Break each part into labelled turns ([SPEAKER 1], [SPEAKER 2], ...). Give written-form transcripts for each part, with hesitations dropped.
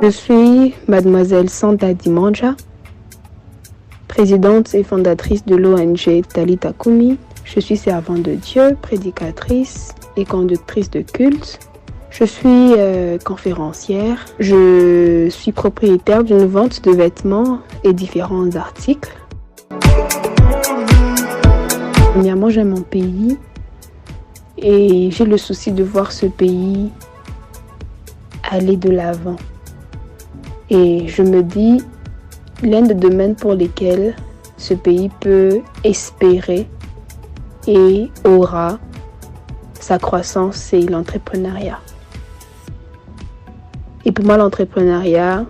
[SPEAKER 1] Je suis Mademoiselle Santa Dimanja, présidente et fondatrice de l'ONG Talita Kumi. Je suis servante de Dieu, prédicatrice et conductrice de culte. Je suis conférencière. Je suis propriétaire d'une vente de vêtements et différents articles. Premièrement, j'aime mon pays et j'ai le souci de voir ce pays aller de l'avant. Et je me dis, l'un des domaines pour lesquels ce pays peut espérer et aura sa croissance, c'est l'entrepreneuriat. Et pour moi, l'entrepreneuriat,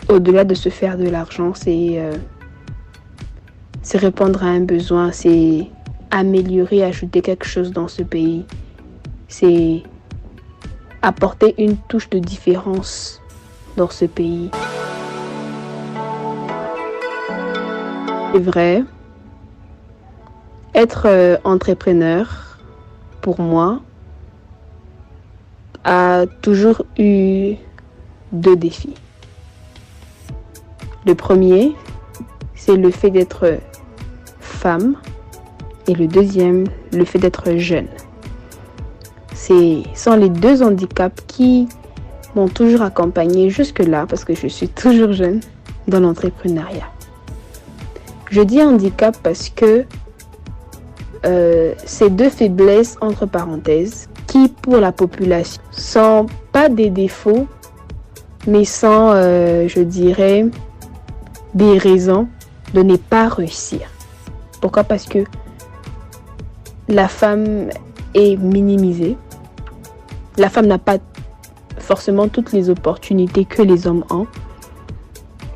[SPEAKER 1] au-delà de se faire de l'argent, c'est répondre à un besoin, c'est améliorer, ajouter quelque chose dans ce pays. C'est apporter une touche de différence dans ce pays. C'est vrai, être entrepreneur, pour moi, a toujours eu 2 défis. Le premier, c'est le fait d'être femme et le deuxième, le fait d'être jeune. Ce sont les 2 handicaps qui m'ont toujours accompagnée jusque-là parce que je suis toujours jeune dans l'entrepreneuriat. Je dis handicap parce que ces 2 faiblesses, entre parenthèses, qui pour la population sont pas des défauts, mais sont, je dirais, des raisons de ne pas réussir. Pourquoi? Parce que la femme est minimisée. La femme n'a pas forcément toutes les opportunités que les hommes ont.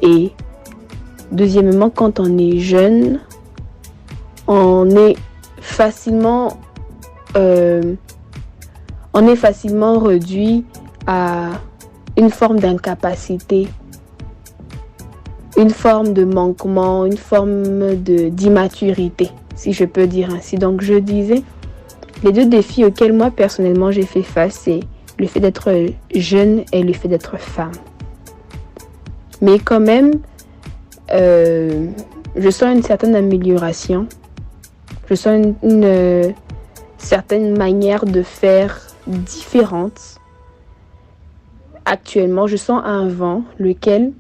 [SPEAKER 1] Et deuxièmement, quand on est jeune, on est facilement réduit à une forme d'incapacité, une forme de manquement, une forme d'immaturité, si je peux dire ainsi. Donc je disais, les 2 défis auxquels moi personnellement j'ai fait face, c'est le fait d'être jeune et le fait d'être femme. Mais quand même, je sens une certaine amélioration. Je sens une certaine manière de faire différente. Actuellement, je sens un vent, lequel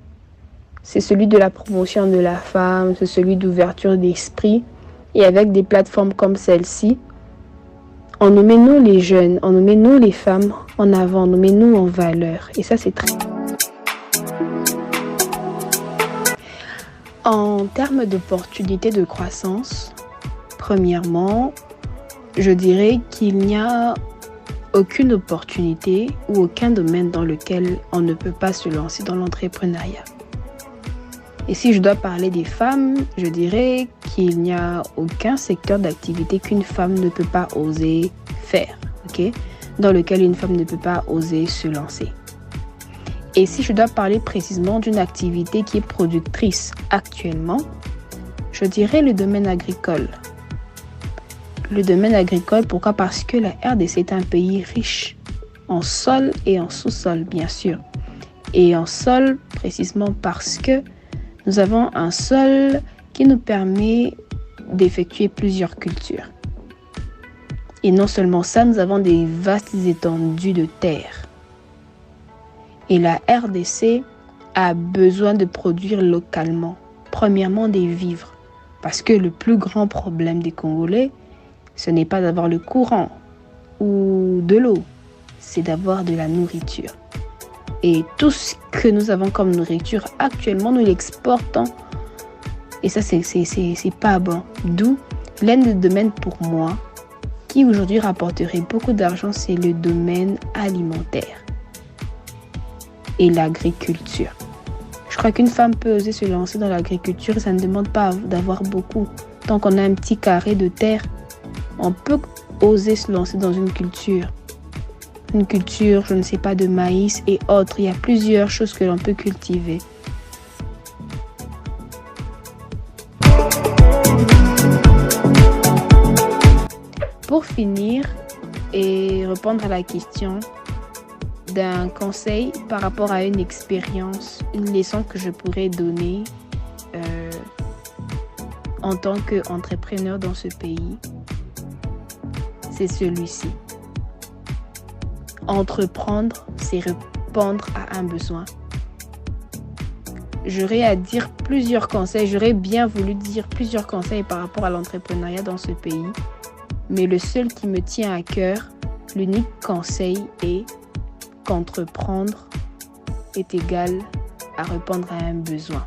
[SPEAKER 1] c'est celui de la promotion de la femme, c'est celui d'ouverture d'esprit. Et avec des plateformes comme celle-ci, on nous met nous les jeunes, on nous met nous les femmes en avant, on nous met nous en valeur. Et ça, c'est très... En termes d'opportunités de croissance, premièrement, je dirais qu'il n'y a aucune opportunité ou aucun domaine dans lequel on ne peut pas se lancer dans l'entrepreneuriat. Et si je dois parler des femmes, je dirais qu'il n'y a aucun secteur d'activité qu'une femme ne peut pas oser faire, dans lequel une femme ne peut pas oser se lancer. Et si je dois parler précisément d'une activité qui est productrice actuellement, je dirais le domaine agricole. Le domaine agricole, pourquoi? Parce que la RDC est un pays riche en sol et en sous-sol, bien sûr. Et en sol, précisément parce que nous avons un sol qui nous permet d'effectuer plusieurs cultures. Et non seulement ça, nous avons des vastes étendues de terre. Et la RDC a besoin de produire localement. Premièrement, des vivres. Parce que le plus grand problème des Congolais, ce n'est pas d'avoir le courant ou de l'eau, c'est d'avoir de la nourriture. Et tout ce que nous avons comme nourriture, actuellement, nous l'exportons. Et ça, c'est pas bon. D'où l'un des domaines pour moi qui aujourd'hui rapporterait beaucoup d'argent, c'est le domaine alimentaire et l'agriculture. Je crois qu'une femme peut oser se lancer dans l'agriculture, ça ne demande pas d'avoir beaucoup. Tant qu'on a un petit carré de terre, on peut oser se lancer dans une culture. Une culture, je ne sais pas, de maïs et autres. Il y a plusieurs choses que l'on peut cultiver. Pour finir et répondre à la question, d'un conseil par rapport à une expérience, une leçon que je pourrais donner en tant qu'entrepreneur dans ce pays, c'est celui-ci. Entreprendre, c'est répondre à un besoin. J'aurais à dire plusieurs conseils, j'aurais bien voulu dire plusieurs conseils par rapport à l'entrepreneuriat dans ce pays, mais le seul qui me tient à cœur, l'unique conseil est qu'entreprendre est égal à répondre à un besoin.